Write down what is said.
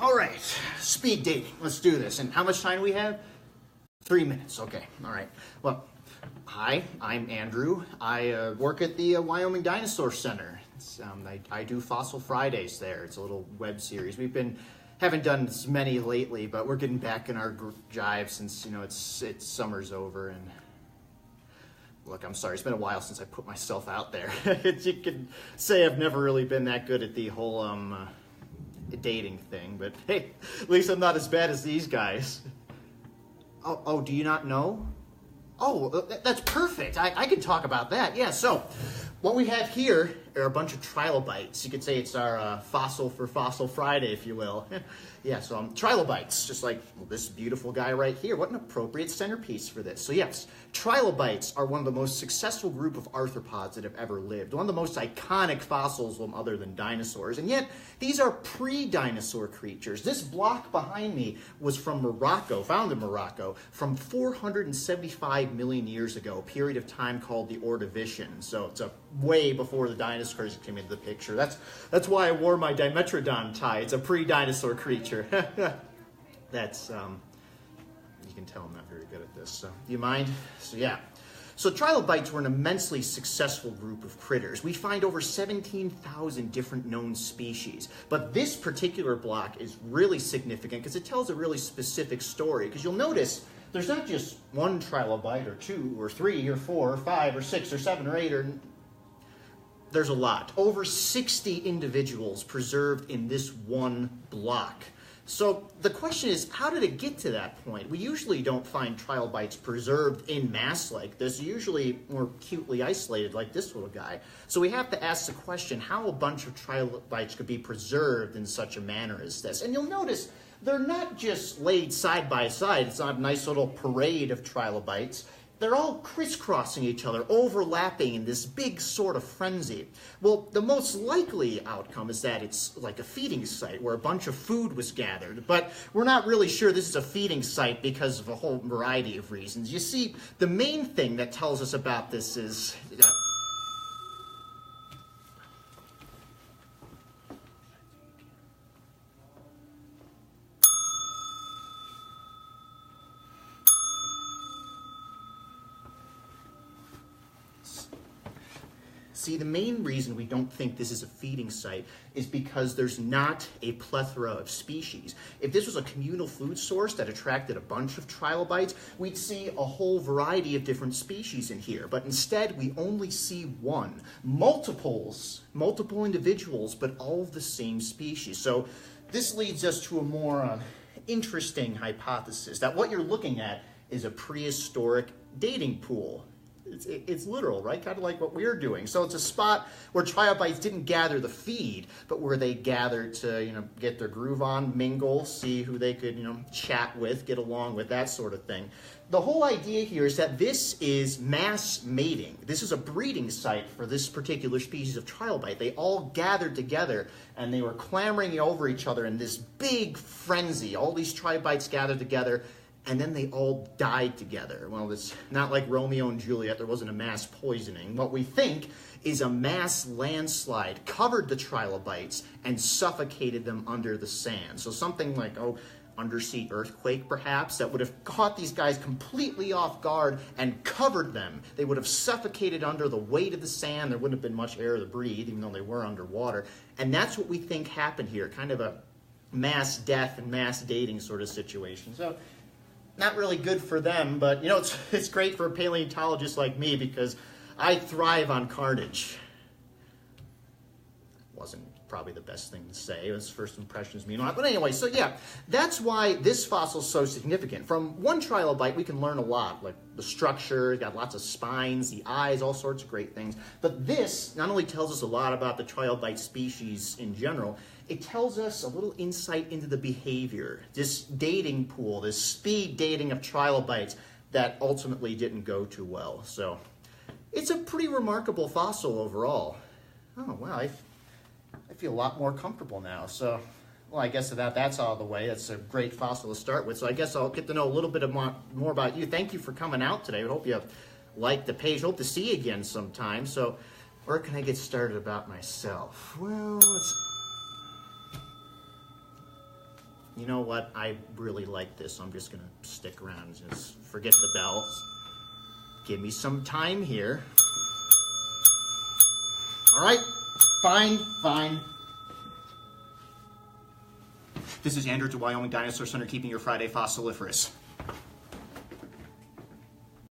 All right, speed dating. Let's do this. And how much time do we have? 3 minutes. Okay. All right. Well, hi, I'm Andrew. I work at the Wyoming Dinosaur Center. I do Fossil Fridays there. It's a little web series. Haven't done as many lately, but we're getting back in our jive since it's summer's over. And look, I'm sorry. It's been a while since I put myself out there. You could say I've never really been that good at the whole dating thing, but hey, at least I'm not as bad as these guys. Oh, do you not know? Oh, that's perfect. I can talk about that. Yeah, so what we have here are a bunch of trilobites. You could say it's our fossil for Fossil Friday, if you will. Yeah, so trilobites, just like this beautiful guy right here. What an appropriate centerpiece for this. So yes, trilobites are one of the most successful group of arthropods that have ever lived. One of the most iconic fossils other than dinosaurs. And yet, these are pre-dinosaur creatures. This block behind me was from Morocco, found in Morocco, from 475 million years ago, a period of time called the Ordovician. So it's way before the dinosaurs came into the picture. That's why I wore my Dimetrodon tie. It's a pre-dinosaur creature. That's, you can tell I'm not very good at this. So, do you mind? So, yeah. So, trilobites were an immensely successful group of critters. We find over 17,000 different known species. But this particular block is really significant because it tells a really specific story. Because you'll notice there's not just one trilobite or two or three or four or five or six or seven or eight there's a lot. Over 60 individuals preserved in this one block. So the question is, how did it get to that point? We usually don't find trilobites preserved in mass like this, usually more cutely isolated like this little guy. So we have to ask the question, how a bunch of trilobites could be preserved in such a manner as this? And you'll notice they're not just laid side by side. It's not a nice little parade of trilobites. They're all crisscrossing each other, overlapping in this big sort of frenzy. Well, the most likely outcome is that it's like a feeding site where a bunch of food was gathered, but we're not really sure this is a feeding site because of a whole variety of reasons. You see, the main thing that tells us about this is the main reason we don't think this is a feeding site is because there's not a plethora of species. If this was a communal food source that attracted a bunch of trilobites, we'd see a whole variety of different species in here. But instead, we only see one. Multiple individuals, but all of the same species. So this leads us to a more interesting hypothesis, that what you're looking at is a prehistoric dating pool. It's literal, right? Kind of like what we're doing. So it's a spot where trilobites didn't gather the feed, but where they gathered to, get their groove on, mingle, see who they could, chat with, get along with, that sort of thing. The whole idea here is that this is mass mating. This is a breeding site for this particular species of trilobite. They all gathered together and they were clamoring over each other in this big frenzy. All these trilobites gathered together, and then they all died together. Well, it's not like Romeo and Juliet. There wasn't a mass poisoning. What we think is a mass landslide covered the trilobites and suffocated them under the sand. So something like, undersea earthquake perhaps, that would have caught these guys completely off guard and covered them. They would have suffocated under the weight of the sand. There wouldn't have been much air to breathe, even though they were underwater. And that's what we think happened here, kind of a mass death and mass dating sort of situation. So not really good for them, but it's great for a paleontologist like me because I thrive on carnage. Wasn't probably the best thing to say. It was first impressions, meanwhile. But anyway, so yeah, that's why this fossil is so significant. From one trilobite, we can learn a lot, like the structure, got lots of spines, the eyes, all sorts of great things. But this not only tells us a lot about the trilobite species in general, it tells us a little insight into the behavior, this dating pool, this speed dating of trilobites that ultimately didn't go too well. So it's a pretty remarkable fossil overall. Oh, wow, I feel a lot more comfortable now. So, well, I guess that's out of the way. That's a great fossil to start with. So I guess I'll get to know a little bit more about you. Thank you for coming out today. I hope you liked the page. Hope to see you again sometime. So where can I get started about myself? Well, You know what? I really like this, so I'm just gonna stick around and just forget the bells. Give me some time here. All right, fine. This is Andrew at the Wyoming Dinosaur Center, keeping your Friday fossiliferous.